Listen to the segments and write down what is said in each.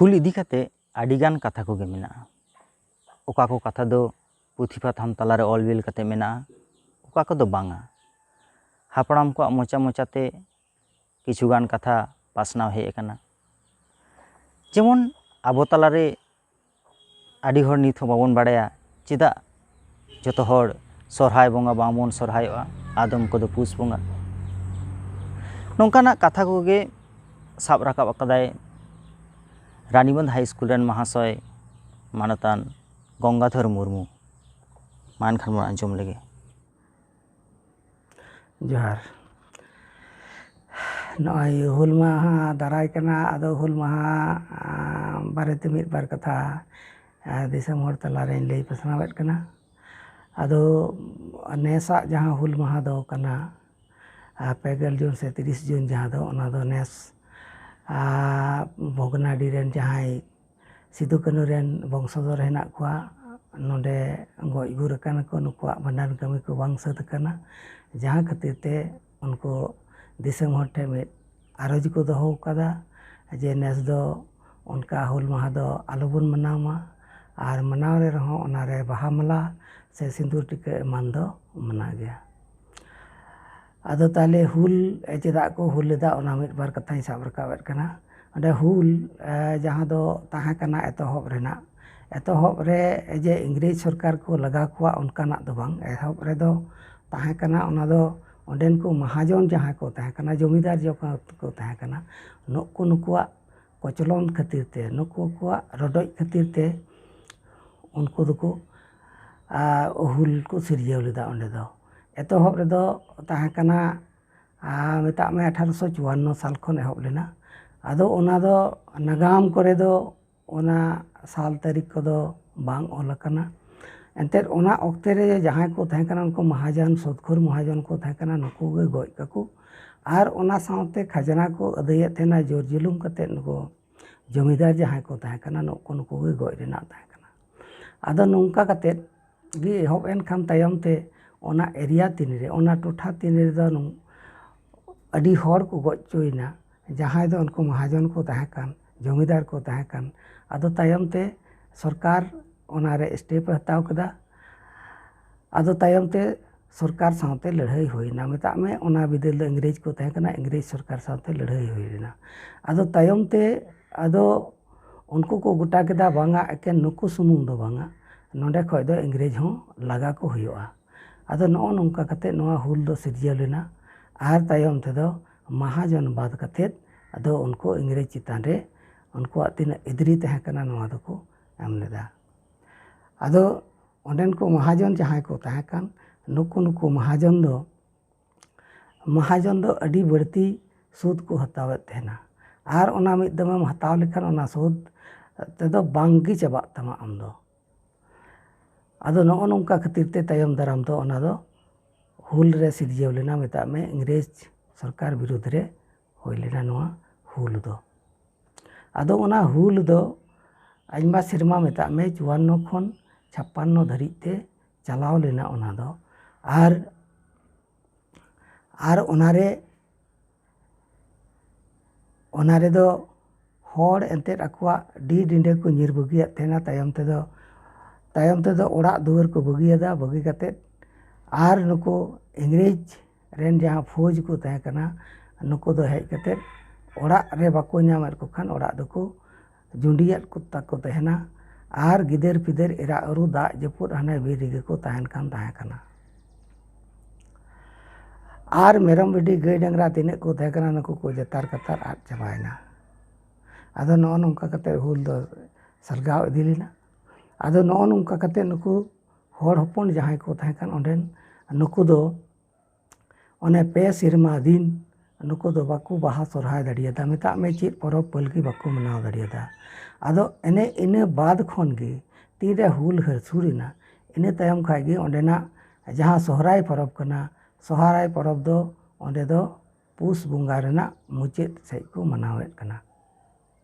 हुल इदी काते आडिगान कथा कोगे मेना ओका को कथा दो पुथि पाथाम तलारे ऑल बिल काते मेना ओका को दो बांगा हापड़ाम को मोचा मोचाते किछुगान कथा पासनाव हे एकना जेमन आबो तलारे आडि हर नित हो बाबन बाड़ाया चेदा जतो हर सरहाय बोंगा बांबन सरहायोआ आदम को दो पुस बोंगा नोंकाना कथा कोगे साब राकाब अकादाय रानीबंध हाई स्कूल रेन महाशय मानतान गंगाधर मुर्मू मान खान बन आंजम लगे जोहार नॉय हुल माहा दाराय कना आदो हुल माहा बारेते मिद बार कथा दिसम हर तलारे लई पसनावेत कना आदो नेसा जहां हुल माहा दो कना 5 जून से 30 जून जहां दो ओना दो नेस भोगनाडी रेन जहां सिदु कनु रेन वंशधर हेना कुआ नोडे गoj गुर कना को नुकुआ भंडार कमी को बांग सत कना जहां खातिर ते उनको दिसम हर ठे में आरज को दोहो कदा जे नेस दो उनका हुल माहा दो आलोबन मनामा और मनाव रे रहो ओनारे बाहा मला से सिंदूर टिका एमान दो मना गया आदो ताले हुल चेदा को हुल लेदा ओना मिद बार कथा साब रकाबेत कना ओंडे हुल जहां दो ताहा कना एतोहब रेना एतोहब रे जे इंग्रेज सरकार को लगा कुआ उनकाना दो बांग एतोहब रे दो ताहा कना ओना दो ओंडेन को महाजन जहां को ताहा कना जमीदार जो को ताहा कना नुकु नुकुआ कोचलन खातिर ते नुकु कुआ रडोज खातिर ते उनको दो को हुल को सिरजाव लेदा ओंडे दो एतोहब रे दो ताहा कना मेता में 1854 साल खन एहब लेना आदो ओना दो नागाम करे दो ओना साल तारीख को दो बांग ओल कना एंते ओना ओक्ते रे जहां को ताहे कना उनको महाजन सदखोर महाजन को ताहे कना नुकु गे गoj काकू आर ओना साउते खजना को अदये थेना जोर जुलुम कते नुको जमीदार जहां को ताहे कना नुकु गे गoj रेना ताहे कना आदो नोंका कते गे एहब एन खान तायम ते ओना एरिया तीन रे ओना टोठा तीन रे दो अडी हर को गoj चोइना जहां दो उनको महाजन को ताहे कान जमीदार को ताहे कान आदो तायम ते सरकार ओनारे स्टेप हताव कदा आदो तायम ते सरकार साउते लड़ाई होइना मेता में ओना बिदल दो इंग्रेज को ताहे कना इंग्रेज सरकार साउते लड़ाई होइना आदो तायम ते आदो उनको को गोटा केदा बांगा एकेन नुकु सुमुंग दो बांगा नोंडे खय दो इंग्रेज हो लगा को हुयोआ आदो नो नोंका कते नोआ हुल दो सिरजिया लेना आर तायम ते दो महाजन बाद कते आदो उनको इंग्रेज चितान रे उनको तीन इदरी तहे कना नोआ दो को एम लेदा आदो ओंडेन को महाजन जहां को तहे कान नुकु नुकु महाजन दो अडी बढ़ती सूद को हतावत थेना आर ओना मिद दम हताव लेखान ओना सूद ते दो बांगी चबा तमा आम दो आदो नो नोंका खातिर ते तायम दाराम दो ओना दो हुल रे सिरजाव लेना मेता में इंग्रेज सरकार विरुद्ध रे होय लेना नोआ हुल दो आदो ओना हुल दो आइमा सिरमा मेता में 54 खन 56 धरी ते चलाव लेना ओना दो आर ओनारे दो हर एंते अकुआ डी डिंडे को निर बगिया तेना तायम ते दो ओड़ा दुआर को बगियादा बगी कते आर नुको इंग्रेज रेन जहां फौज को ताहे कना नुको दो हेज कते ओड़ा रे बाको ᱧᱟᱢᱮᱫ को खान ओड़ा दो को जुंडियात को ताको तहना आर गिदर पिदर एरा अरु दा जपुर हाने बीरिगे को ताहन कान ताहे कना आर मेरम बिडी गई डंगरा तिने को ताहे कना नुको को जतार कतार आद चबायना आदो नो नोंका कते हुल दो सरगाव इदी लेना आदो नो नोंका कते नुको हर हपन जहां को ताहे कान ओंडेन नुको दो ओने पे सिरमा दिन नुको दो बाकू बाहा सरहाय दाड़ियादा मेता में चेत परब पलकी बाकू मनाव दाड़ियादा आदो एने इने बाद खन गे तीरे हुल हरसुरिना इने तायम खाय गे ओंडेना जहां सोहराय परब कना सोहराय परब दो ओंडे दो पुस बुंगा रेना मुचेत सेज को मनावेत कना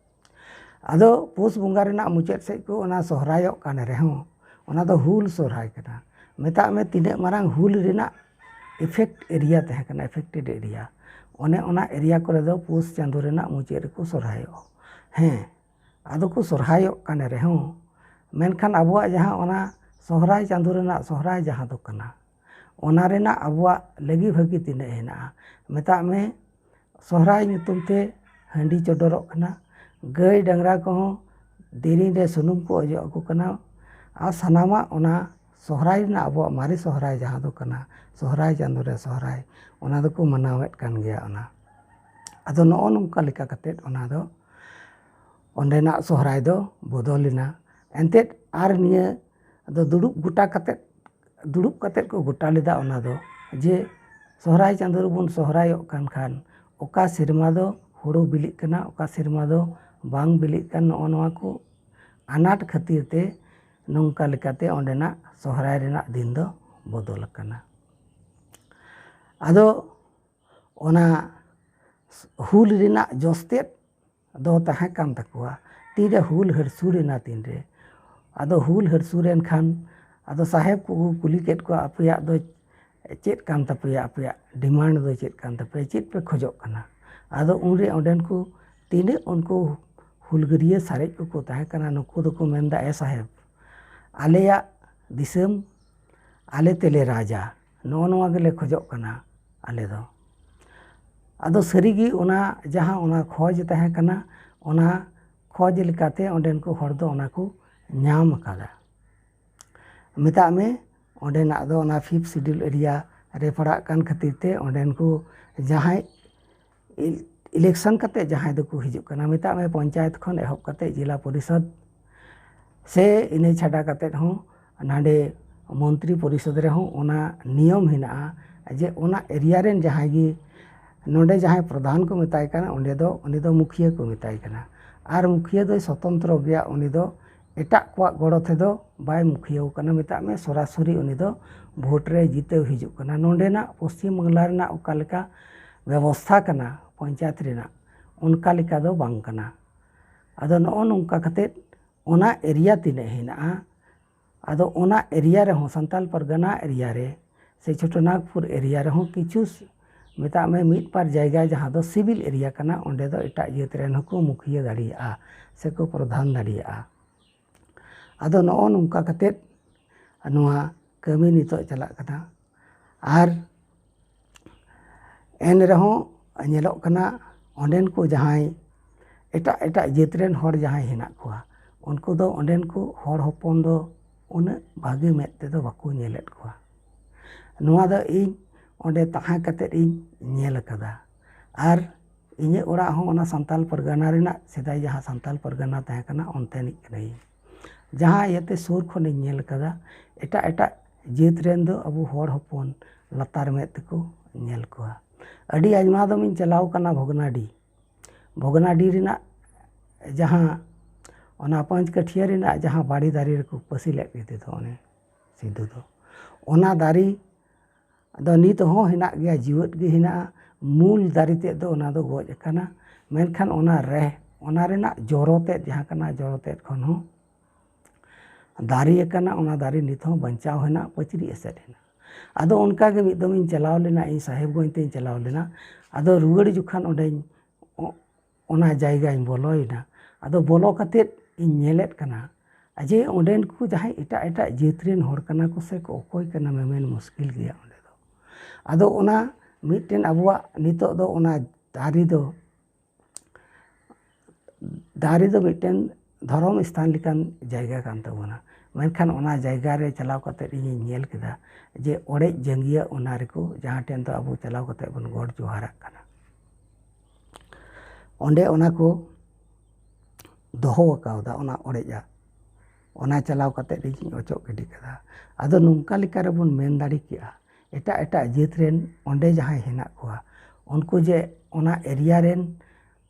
आदो पुस बुंगा रेना मुचेत सेज को ओना सोहरायो कान रेहो ओना दो हुल सोहराय कना मेता में तिने मारांग हुल रेना इफेक्ट एरिया तहे कना इफेक्टेड एरिया ओने ओना एरिया करे दो पुस चांदो रेना मुचे रे को सोहरायो हें ᱟᱫᱚ ᱠᱚ ᱥᱚᱨᱦᱟᱭᱚᱜ ᱠᱟᱱ ᱨᱮᱦᱚᱸ ᱢᱮᱱᱠᱷᱟᱱ ᱟᱵᱚᱣᱟᱜ ᱡᱟᱦᱟᱸ ᱚᱱᱟ ᱥᱚᱦᱨᱟᱭ ᱪᱟᱸᱫᱳ ᱨᱮᱱᱟᱜ ᱥᱚᱦᱨᱟᱭ ᱡᱟᱦᱟᱸ ᱫᱚ ᱠᱟᱱᱟ ᱚᱱᱟ ᱨᱮᱱᱟᱜ ᱟᱵᱚᱣᱟᱜ ᱞᱟᱹᱜᱤ ᱵᱷᱟᱹᱜᱤ ᱛᱤᱱᱟᱹᱜ ᱦᱮᱱᱟᱜᱼᱟ ᱢᱮᱛᱟᱜ ᱢᱮ ᱥᱚᱦᱨᱟᱭ ᱧᱩᱛᱩᱢ ᱛᱮ ᱦᱟᱺᱰᱤ ᱪᱚᱰᱚᱨᱚᱜ ᱠᱟᱱᱟ, ᱜᱟᱹᱭ ᱰᱟᱝᱨᱟ ᱠᱚᱦᱚᱸ ᱫᱮᱨᱮᱧ ᱨᱮ ᱥᱩᱱᱩᱢ ᱠᱚ ᱚᱡᱚᱜ ᱟᱠᱚ ᱠᱟᱱᱟ ᱟᱨ ᱥᱟᱱᱟᱢᱟᱜ ᱚᱱᱟ ᱥᱚᱦᱨᱟᱭ ᱨᱮᱱᱟᱜ ᱟᱵᱚᱣᱟᱜ ᱢᱟᱨᱮ ᱥᱚᱦᱨᱟᱭ ᱡᱟᱦᱟᱸ ᱫᱚ ᱠᱟᱱᱟ ᱥᱚᱦᱨᱟᱭ ᱪᱟᱸᱫᱳ ᱨᱮ ᱥᱚᱦᱨᱟᱭ ᱚᱱᱟ ᱫᱚᱠᱚ ᱢᱟᱱᱟᱣᱮᱫ ᱠᱟᱱ ᱜᱮᱭᱟ ᱚᱱᱟ᱾ ᱟᱫᱚ ᱱᱚᱜᱼᱚ ᱱᱚᱝᱠᱟ ᱞᱮᱠᱟ ᱠᱟᱛᱮᱫ ᱚᱱᱟ ᱫᱚ ᱚᱸᱰᱮᱱᱟᱜ ᱥᱚᱦᱨᱟᱭ ᱫᱚ ᱵᱚᱫᱚᱞᱮᱱᱟ ᱮᱱᱛᱮᱫ ᱟᱨ ᱱᱤᱭᱟᱹ ᱫᱚ ᱫᱩᱲᱩᱵ ᱠᱟᱛᱮᱫ ᱠᱚ ᱜᱚᱴᱟ ᱞᱮᱫᱟ ᱚᱱᱟ ᱫᱚ ᱡᱮ ᱥᱚᱦᱨᱟᱭ ᱪᱟᱸᱫᱳ ᱨᱮᱵᱚᱱ ᱥᱚᱦᱨᱟᱭᱚᱜ ᱠᱟᱱ ᱠᱷᱟᱱ ᱚᱠᱟ ᱥᱮᱨᱢᱟ ᱫᱚ ᱦᱩᱲᱩ ᱵᱤᱞᱤᱜ ᱠᱟᱱᱟ ᱚᱠᱟ ᱥᱮᱨᱢᱟ ᱫᱚ ᱵᱟᱝ ᱵᱤᱞᱤᱜ ᱠᱟᱱ ᱱᱚᱜᱼᱚ ᱱᱚᱣᱟ ᱠᱚ ᱟᱱᱟᱴ ᱠᱷᱟᱹᱛᱤᱨ ᱛᱮ ᱱᱚᱝᱠᱟ ᱞᱮᱠᱟᱛᱮ ᱚᱸᱰᱮᱱᱟᱜ ᱥᱚᱦᱨᱟᱭ ᱨᱮᱱᱟᱜ ᱫᱤᱱ ᱫᱚ ᱵᱚᱫᱚᱞ ᱟᱠᱟᱱᱟ᱾ ᱟᱫᱚ ᱚᱱᱟ ᱦᱩᱞ ᱨᱮᱱᱟᱜ ᱡᱚᱥᱛᱮᱫ ᱫᱚ ᱛᱟᱦᱮᱸ ᱠᱟᱱ ᱛᱟᱠᱚᱣᱟ ᱛᱤᱨᱮ ᱦᱩᱞ ᱦᱟᱹᱨᱥᱩᱨᱮᱱᱟ ᱛᱤᱱᱨᱮ ᱟᱫᱚ ᱦᱩᱞ ᱦᱟᱹᱨᱥᱩᱨᱮᱱ ᱠᱷᱟᱱ ᱟᱫᱚ ᱥᱟᱦᱮᱵᱽ ᱠᱚ ᱠᱩᱞᱤ ᱠᱮᱫ ᱠᱚᱣᱟ ᱟᱯᱮᱭᱟᱜ ᱫᱚ ᱪᱮᱫ ᱠᱟᱱ ᱛᱟᱯᱮᱭᱟ ᱟᱯᱮᱭᱟᱜ ᱰᱤᱢᱟᱱᱰ ᱫᱚ ᱪᱮᱫ ᱠᱟᱱ ᱛᱟᱯᱮᱭᱟ ᱪᱮᱫ ᱯᱮ ᱠᱷᱚᱡᱚᱜ ᱠᱟᱱᱟ ᱟᱫᱚ ᱩᱱᱨᱮ ᱚᱸᱰᱮᱱ ᱠᱚ ᱛᱤᱱᱟᱹᱜ ᱩᱱᱠᱩ ᱦᱩᱞᱜᱟᱹᱨᱭᱟᱹ ᱥᱟᱨᱮᱡ ᱠᱚᱠᱚ ᱛᱟᱦᱮᱸ ᱠᱟᱱᱟ ᱱᱩᱠᱩ ᱫᱚᱠᱚ ᱢᱮᱱᱫᱟ ᱥᱟᱦᱮᱵᱽ ᱟᱞᱮᱭᱟᱜ ᱫᱤᱥᱚᱢ ᱟᱞᱮ ᱛᱮᱞᱮ ᱨᱟᱡᱟ ᱱᱚᱜᱼᱚ ᱱᱚᱣᱟ ᱜᱮᱞᱮ ᱠᱷᱚᱡᱚᱜ ᱠᱟᱱᱟ ᱟᱞᱮ ᱫᱚ᱾ ᱟᱫᱚ ᱥᱟᱹᱨᱤᱜᱮ ᱚᱱᱟ ᱡᱟᱦᱟᱸᱚᱱᱟ ᱠᱷᱚᱡ ᱛᱟᱦᱮᱸ ᱠᱟᱱᱟ ᱚᱱᱟ ᱠᱷᱚᱡ ᱞᱮᱠᱟᱛᱮ ᱚᱸᱰᱮᱱ ᱠᱚ ᱦᱚᱲ ᱫᱚ ᱚᱱᱟ ko ᱧᱟᱢ ᱟᱠᱟᱫᱟ᱾ ᱢᱮᱛᱟᱜ ᱢᱮ ᱚᱸᱰᱮᱱᱟᱜ ᱫᱚ ᱚᱱᱟ 5th শিডিউল এরিয়া ᱨᱮ ᱯᱟᱲᱟᱜ ᱠᱟᱱ ᱠᱷᱟᱹᱛᱤᱨ ᱛᱮ ᱚᱸᱰᱮᱱ ᱠᱚ ᱡᱟᱦᱟᱸᱭ ইলেকশন ᱠᱟᱛᱮ ᱡᱟᱦᱟᱸᱭ ᱫᱚᱠᱚ ᱦᱤᱡᱩᱜ ᱠᱟᱱᱟ ᱢᱮᱛᱟᱜ ᱢᱮ ᱯᱚᱧᱪᱟᱭᱮᱛ ᱠᱷᱚᱱ ᱮᱦᱚᱵ ᱠᱟᱛᱮ ᱡᱮᱞᱟ ᱯᱚᱨᱤষᱚᱫ ᱥᱮ ᱤᱱᱟᱹ ᱪᱷᱟᱰᱟ ᱠᱟᱛᱮᱫ ᱦᱚᱸ ᱱᱟᱰᱮ ᱢᱚᱱᱛᱨᱤ ᱯᱚᱨᱤষᱚᱫ ᱨᱮᱦᱚᱸ ᱚᱱᱟ ᱱᱤᱭᱚᱢ ᱦᱮᱱᱟᱜᱼᱟ ᱡᱮ ᱚᱱᱟ ᱮᱨᱤᱭᱟ ᱨᱮᱱ ᱡᱟᱦᱟᱸᱭ ᱜᱮ ᱱᱚᱰᱮ ᱡᱟᱦᱟᱸᱭ ᱯᱨᱚᱫᱷᱟᱱ ᱠᱚ ᱢᱮᱛᱟᱭ ᱠᱟᱱᱟ ᱩᱱᱤ ᱫᱚ ᱢᱩᱠᱷᱤᱭᱟᱹ ᱠᱚ ᱢᱮᱛᱟᱭ ᱠᱟᱱᱟ ᱟᱨ ᱢᱩᱠᱷᱤᱭᱟᱹ ᱫᱚᱭ ᱥᱚᱛᱚᱱᱛᱨᱚ ᱜᱮᱭᱟ ᱩᱱᱤ ᱫᱚ ᱮᱴᱟᱜ ᱠᱚᱣᱟᱜ ᱜᱚᱲᱚ ᱛᱮᱫᱚ ᱵᱟᱭ ᱢᱩᱠᱷᱤᱭᱟᱹᱣ ᱠᱟᱱᱟ ᱢᱮᱛᱟᱜ ᱢᱮ ᱥᱚᱨᱟᱥᱚᱨᱤ ᱩᱱᱤ ᱫᱚ ᱵᱷᱳᱴ ᱨᱮ ᱡᱤᱛᱟᱹᱣ ᱦᱤᱡᱩᱜ ᱠᱟᱱᱟ᱾ ᱱᱚᱰᱮᱱᱟᱜ ᱯᱚᱥᱪᱤᱢ ᱵᱟᱝᱞᱟ ᱨᱮᱱᱟᱜ ᱚᱠᱟ ᱞᱮᱠᱟ ᱵᱮᱵᱚᱥᱛᱷᱟ ᱠᱟᱱᱟ ᱯᱚᱧᱪᱟᱭᱮᱛ ᱨᱮᱱᱟᱜ ᱚᱱᱠᱟ ᱞᱮᱠᱟ ᱫᱚ ᱵᱟᱝ ᱠᱟᱱᱟ᱾ ᱟᱫᱚ ᱱᱚᱜᱼᱚ ᱱᱚᱝᱠᱟ ᱠᱟᱛᱮᱫ ᱚᱱᱟ ᱮᱨᱤᱭᱟ ᱛᱤᱱᱟᱹᱜ ᱦᱮᱱᱟᱜᱼᱟ ᱟᱫᱚ ᱚᱱᱟ ᱮᱨᱤᱭᱟ ᱨᱮᱦᱚᱸ ᱥᱟᱱᱛᱟᱞ ᱯᱟᱨᱜᱟᱱᱟ ᱮᱨᱤᱭᱟ ᱨᱮ ᱥᱮ ᱪᱷᱳᱴᱳᱱᱟᱜᱽᱯᱩᱨ ᱮᱨᱤᱭᱟ ᱨᱮᱦᱚᱸ ᱠᱤᱪᱷᱩ ᱢᱮᱛᱟᱜ ᱢᱮ ᱢᱤᱫ ᱵᱟᱨ ᱡᱟᱭᱜᱟ ᱡᱟᱦᱟᱸ ᱫᱚ ᱥᱤᱵᱤᱞ ᱮᱨᱤᱭᱟ ᱠᱟᱱᱟ ᱚᱸᱰᱮ ᱫᱚ ᱮᱴᱟᱜ ᱡᱟᱹᱛ ᱨᱮᱱ ᱦᱚᱸᱠᱚ ᱢᱩᱠᱷᱤᱭᱟᱹ ᱫᱟᱲᱮᱭᱟᱜᱼᱟ ᱥᱮᱠᱚ ᱯᱨᱚᱫᱷᱟᱱ ᱫᱟᱲᱮᱭᱟᱜᱼᱟ᱾ ᱟᱫᱚ ᱱᱚᱜᱼᱚ ᱱᱚᱝᱠᱟ ᱠᱟᱛᱮᱫ ᱱᱚᱣᱟ ᱠᱟᱹᱢᱤ ᱱᱤᱛᱚᱜ ᱪᱟᱞᱟᱜ ᱠᱟᱱᱟ ᱟᱨ ᱮᱱ ᱨᱮᱦᱚᱸ ᱧᱮᱞᱚᱜ ᱠᱟᱱᱟ ᱚᱸᱰᱮᱱ ᱠᱚ ᱡᱟᱦᱟᱸᱭ ᱮᱴᱟᱜ ᱡᱟᱹᱛ ᱨᱮᱱ ᱦᱚᱲ ᱡᱟᱦᱟᱸᱭ ᱦᱮᱱᱟᱜ ᱠᱚᱣᱟ ᱩᱱᱠᱩ ᱫᱚ ᱚᱸᱰᱮᱱ ᱠᱚ ᱦᱚᱲ ᱦᱚᱯᱚᱱ ᱫᱚ ᱩᱱᱟᱹᱜ ᱵᱷᱟᱹᱜᱤ ᱢᱮᱫ ᱛᱮᱫᱚ ᱵᱟᱠᱚ ᱧᱮᱞᱮᱫ ᱠᱚᱣᱟ᱾ ᱱᱚᱣᱟ ᱫᱚ ᱤᱧ ᱚᱸᱰᱮ ᱛᱟᱦᱮᱸ ᱠᱟᱛᱮᱫ ᱤᱧ ᱧᱮᱞ ᱟᱠᱟᱫᱟ ᱟᱨ ᱤᱧᱟᱹᱜ ᱚᱲᱟᱜ ᱦᱚᱸ ᱚᱱᱟ ᱥᱟᱱᱛᱟᱞ ᱯᱟᱨᱜᱟᱱᱟ ᱨᱮᱱᱟᱜ ᱥᱮᱫᱟᱭ ᱡᱟᱦᱟᱸ ᱥᱟᱱᱛᱟᱞ ᱯᱟᱨᱜᱟᱱᱟ ᱛᱟᱦᱮᱸ ᱠᱟᱱᱟ ᱚᱱᱛᱮᱱᱤᱡ ᱠᱟᱹᱱᱟᱹᱧ ᱡᱟᱦᱟᱸ ᱤᱭᱟᱹᱛᱮ ᱥᱩᱨ ᱠᱷᱚᱱᱤᱧ ᱧᱮᱞ ᱟᱠᱟᱫᱟ ᱮᱴᱟᱜ ᱡᱟᱹᱛ ᱨᱮᱱ ᱫᱚ ᱟᱵᱚ ᱦᱚᱲ ᱦᱚᱯᱚᱱ ᱞᱟᱛᱟᱨ ᱢᱮᱫ ᱛᱮᱠᱚ ᱧᱮᱞ ᱠᱚᱣᱟ᱾ ᱟᱹᱰᱤ ᱟᱭᱢᱟ ᱫᱚᱢᱤᱧ ᱪᱟᱞᱟᱣ ᱠᱟᱱᱟ ᱵᱷᱚᱜᱽᱱᱟᱰᱤ ᱨᱮᱱᱟᱜ ᱡᱟᱦᱟᱸ ᱚᱱᱟ ᱯᱟᱸᱪᱠᱟᱹᱴᱷᱤᱭᱟᱹ ᱨᱮᱱᱟᱜ ᱡᱟᱦᱟᱸ ᱵᱟᱲᱮ ᱫᱟᱨᱮ ᱨᱮᱠᱚ ᱯᱟᱹᱥᱤ ᱞᱮᱫ ᱠᱮᱫᱮ ᱫᱚ ᱚᱱᱮ ᱥᱤᱫᱷᱩ ᱫᱚ ᱚᱱᱟ ᱫᱟᱨᱮ ᱫᱚ ᱱᱤᱛ ᱦᱚᱸ ᱦᱮᱱᱟᱜ ᱜᱮᱭᱟ ᱡᱤᱣᱮᱫ ᱜᱮ ᱦᱮᱱᱟᱜᱼᱟ᱾ ᱢᱩᱞ ᱫᱟᱨᱮ ᱛᱮᱫ ᱫᱚ ᱚᱱᱟ ᱫᱚ ᱜᱚᱡ ᱟᱠᱟᱱᱟ ᱢᱮᱱᱠᱷᱟᱱ ᱚᱱᱟ ᱨᱮᱱᱟᱜ ᱡᱚᱨᱚ ᱛᱮᱫ ᱡᱟᱦᱟᱸ ᱠᱟᱱᱟ ᱡᱚᱨᱚ ᱛᱮᱫ ᱠᱷᱚᱱ ᱦᱚᱸ ᱫᱟᱨᱮ ᱟᱠᱟᱱᱟ ᱚᱱᱟ ᱫᱟᱨᱮ ᱱᱤᱛ ᱦᱚᱸ ᱵᱟᱧᱪᱟᱣ ᱦᱮᱱᱟᱜ ᱯᱟᱹᱪᱨᱤ ᱮᱥᱮᱫ ᱦᱮᱱᱟᱜ᱾ ᱟᱫᱚ ᱚᱱᱠᱟᱜᱮ ᱢᱤᱫ ᱫᱚᱢ ᱤᱧ ᱪᱟᱞᱟᱣ ᱞᱮᱱᱟ ᱤᱧ ᱥᱟᱦᱮᱵᱽᱜᱚᱸᱡᱽ ᱛᱤᱧ ᱪᱟᱞᱟᱣ ᱞᱮᱱᱟ ᱟᱫᱚ ᱨᱩᱣᱟᱹᱲ ᱡᱚᱠᱷᱚᱱ ᱚᱱᱟ ᱡᱟᱭᱜᱟᱧ ᱵᱚᱞᱚᱭᱮᱱᱟ ᱟᱫᱚ ᱵᱚᱞᱚ ᱠᱟᱛᱮᱫ ᱤᱧ ᱧᱮᱞᱮᱫ ᱠᱟᱱᱟ ᱡᱮ ᱚᱸᱰᱮᱱ ᱠᱚ ᱡᱟᱦᱟᱸᱭ ᱮᱴᱟᱜ ᱡᱟᱹᱛ ᱨᱮᱱ ᱦᱚᱲ ᱠᱟᱱᱟ ᱠᱚ ᱥᱮ ᱚᱠᱚᱭ ᱠᱟᱱᱟ ᱢᱮᱢᱮᱱ ᱢᱩᱥᱠᱤᱞ ᱜᱮᱭᱟ ᱚᱸᱰᱮ ᱫᱚ᱾ ᱟᱫᱚ ᱚᱱᱟ ᱢᱤᱫᱴᱮᱱ ᱟᱵᱚᱣᱟᱜ ᱱᱤᱛᱚᱜ ᱫᱚ ᱚᱱᱟ ᱫᱟᱨᱮ ᱫᱚ ᱢᱤᱫᱴᱮᱱ ᱫᱷᱚᱨᱚᱢ ᱥᱛᱷᱟᱱ ᱞᱮᱠᱟᱱ ᱡᱟᱭᱜᱟ ᱠᱟᱱ ᱛᱟᱵᱚᱱᱟ ᱢᱮᱱᱠᱷᱟᱱ ᱚᱱᱟ ᱡᱟᱭᱜᱟ ᱨᱮ ᱪᱟᱞᱟᱣ ᱠᱟᱛᱮᱫ ᱤᱧᱤᱧ ᱧᱮᱞ ᱠᱮᱫᱟ ᱡᱮ ᱚᱲᱮᱡ ᱡᱟᱸᱜᱤᱭᱟ ᱚᱱᱟ ᱨᱮᱠᱚ ᱡᱟᱦᱟᱸ ᱴᱷᱮᱱ ᱫᱚ ᱟᱵᱚ ᱪᱟᱞᱟᱣ ᱠᱟᱛᱮᱫ ᱵᱚᱱ ᱜᱚᱰ ᱡᱚᱦᱟᱨᱟᱜ ᱠᱟᱱᱟ ᱚᱸᱰᱮ ᱚᱱᱟ ᱠᱚ ᱫᱚᱦᱚ ᱟᱠᱟᱣᱫᱟ ᱚᱱᱟ ᱚᱲᱮᱡᱟᱜ ᱚᱱᱟ ᱪᱟᱞᱟᱣ ᱠᱟᱛᱮᱫ ᱤᱧ ᱚᱪᱚᱜ ᱜᱤᱰᱤ ᱠᱟᱫᱟ᱾ ᱟᱫᱚ ᱱᱚᱝᱠᱟ ᱞᱮᱠᱟ ᱨᱮᱵᱚᱱ ᱢᱮᱱ ᱫᱟᱲᱮ ᱠᱮᱜᱼᱟ ᱮᱴᱟᱜ ᱡᱟᱹᱛ ᱨᱮᱱ ᱚᱸᱰᱮ ᱡᱟᱦᱟᱸᱭ ᱦᱮᱱᱟᱜ ᱠᱚᱣᱟ ᱩᱱᱠᱩ ᱡᱮ ᱚᱱᱟ ᱮᱨᱤᱭᱟ ᱨᱮᱱ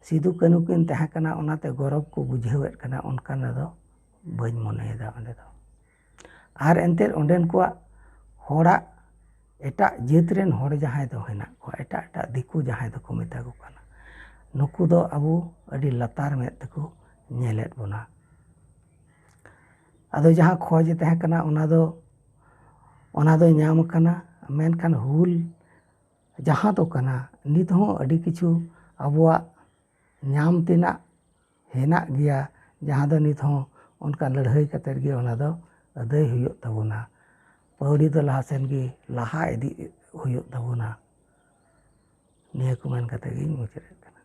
ᱥᱤᱫᱩ ᱠᱟᱹᱱᱩ ᱠᱤᱱ ᱛᱟᱦᱮᱸ ᱠᱟᱱᱟ ᱚᱱᱟᱛᱮ ᱜᱚᱨᱚᱵᱽ ᱠᱚ ᱵᱩᱡᱷᱟᱹᱣᱮᱫ ᱠᱟᱱᱟ ᱚᱱᱠᱟᱱᱟᱜ ᱫᱚ ᱵᱟᱹᱧ ᱢᱚᱱᱮᱭᱮᱫᱟ ᱚᱸᱰᱮ ᱫᱚ᱾ ᱟᱨ ᱮᱱᱛᱮᱫ ᱚᱸᱰᱮᱱ ᱠᱚᱣᱟᱜ ᱦᱚᱲᱟᱜ ᱮᱴᱟᱜ ᱡᱟᱹᱛ ᱨᱮᱱ ᱦᱚᱲ ᱡᱟᱦᱟᱸᱭ ᱫᱚ ᱦᱮᱱᱟᱜ ᱠᱚᱣᱟ ᱮᱴᱟᱜ ᱫᱤᱠᱩ ᱡᱟᱦᱟᱸᱭ ᱫᱚᱠᱚ ᱢᱮᱛᱟ ᱠᱚ ᱠᱟᱱᱟ ᱱᱩᱠᱩ ᱫᱚ ᱟᱵᱚ ᱟᱹᱰᱤ ᱞᱟᱛᱟᱨ ᱢᱮᱫ ᱛᱮᱠᱚ ᱧᱮᱞᱮᱫ ᱵᱚᱱᱟ᱾ ᱟᱫᱚ ᱡᱟᱦᱟᱸ ᱠᱷᱚᱡ ᱛᱟᱦᱮᱸ ᱠᱟᱱᱟ ᱚᱱᱟ ᱫᱚ ᱧᱟᱢ ᱟᱠᱟᱱᱟ ᱢᱮᱱᱠᱷᱟᱱ ᱦᱩᱞ ᱡᱟᱦᱟᱸ ᱫᱚ ᱠᱟᱱᱟ ᱱᱤᱛ ᱦᱚᱸ ᱟᱹᱰᱤ ᱠᱤᱪᱷᱩ ᱟᱵᱚᱣᱟᱜ ᱧᱟᱢ ᱛᱮᱱᱟᱜ ᱦᱮᱱᱟᱜ ᱜᱮᱭᱟ ᱡᱟᱦᱟᱸ ᱫᱚ ᱱᱤᱛ ᱦᱚᱸ ᱚᱱᱠᱟ ᱞᱟᱹᱲᱦᱟᱹᱭ ᱠᱟᱛᱮᱫ ᱜᱮ ᱚᱱᱟ ᱫᱚ ᱟᱹᱫᱟᱹᱭ ᱦᱩᱭᱩᱜ ᱛᱟᱵᱚᱱᱟ, ᱯᱟᱹᱣᱲᱤ ᱫᱚ ᱞᱟᱦᱟ ᱥᱮᱱ ᱜᱮ ᱞᱟᱦᱟ ᱤᱫᱤ ᱦᱩᱭᱩᱜ ᱛᱟᱵᱚᱱᱟ᱾ ᱱᱤᱭᱟᱹ ᱠᱚ ᱢᱮᱱ ᱠᱟᱛᱮᱫ ᱜᱤᱧ ᱢᱩᱪᱟᱹᱫᱮᱫ ᱠᱟᱱᱟ᱾